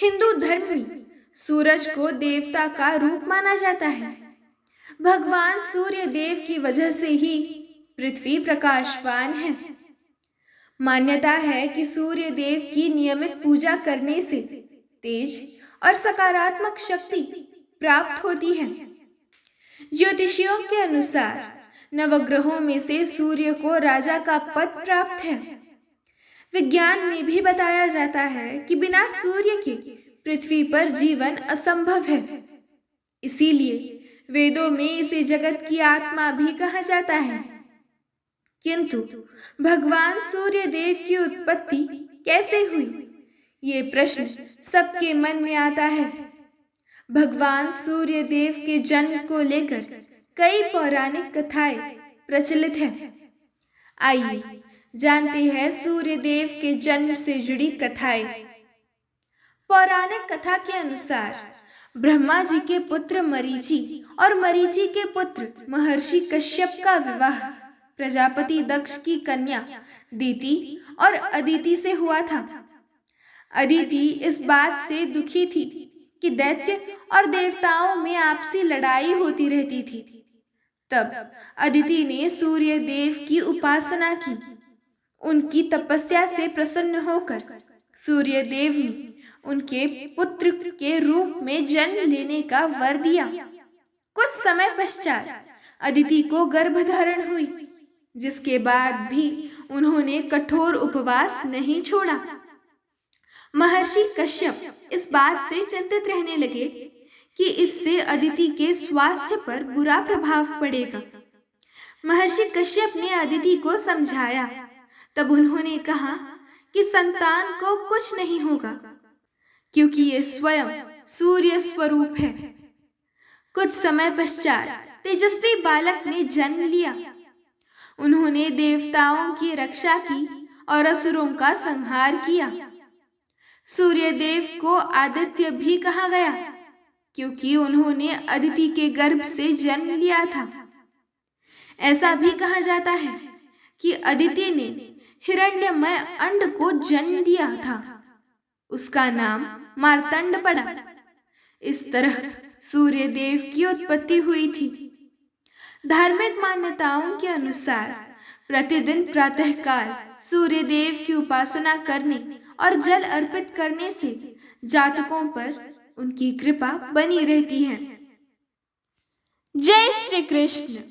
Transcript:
हिंदू धर्म में सूरज को देवता का रूप माना जाता है। भगवान सूर्य देव की वजह से ही पृथ्वी प्रकाशवान है। मान्यता है कि सूर्य देव की नियमित पूजा करने से तेज और सकारात्मक शक्ति प्राप्त होती है। ज्योतिषियों के अनुसार नवग्रहों में से सूर्य को राजा का पद प्राप्त है। विज्ञान में भी बताया जाता है कि बिना सूर्य के पृथ्वी पर जीवन असंभव है। इसीलिए वेदों में इसे जगत की आत्मा भी कहा जाता है। किंतु भगवान सूर्य देव की उत्पत्ति कैसे हुई, ये प्रश्न सबके मन में आता है। भगवान सूर्य देव के जन्म को लेकर कई पौराणिक कथाएं प्रचलित हैं। आइए जानते हैं सूर्य देव के जन्म से जुड़ी कथाएं। पौराणिक कथा के अनुसार ब्रह्मा जी के पुत्र मरीचि और मरीचि के पुत्र महर्षि कश्यप का विवाह प्रजापति दक्ष की कन्या दीति और अदिति से हुआ था। अदिति इस बात से दुखी थी कि दैत्य और देवताओं में आपसी लड़ाई होती रहती थी। तब अदिति ने सूर्य देव की उपासना की। उनकी तपस्या से प्रसन्न होकर सूर्य देव ने उनके पुत्र के रूप में जन्म लेने का वर दिया। कुछ समय पश्चात अदिति को गर्भधारण हुई, जिसके बाद भी उन्होंने कठोर उपवास नहीं छोड़ा। महर्षि कश्यप इस बात से चिंतित रहने लगे कि इससे अदिति के स्वास्थ्य पर बुरा प्रभाव पड़ेगा। महर्षि कश्यप ने अदिति को समझाया। तब उन्होंने कहा कि संतान को कुछ नहीं होगा, क्योंकि ये स्वयं सूर्य स्वरूप है। कुछ समय पश्चात तेजस्वी बालक ने जन्म लिया। उन्होंने देवताओं की रक्षा की और असुरों का संहार किया। सूर्य देव को आदित्य भी कहा गया, क्योंकि उन्होंने अदिति के गर्भ से जन्म लिया था। ऐसा भी कहा जाता है कि अदिति ने हिरण्यमय अंड को जन्म दिया था। उसका नाम मार्तंड पड़ा। इस तरह सूर्य देव की उत्पत्ति हुई थी। धार्मिक मान्यताओं के अनुसार प्रतिदिन प्रातःकाल सूर्य देव की उपासना करने और जल अर्पित करने से जातकों पर उनकी कृपा बनी रहती है। जय श्री कृष्ण।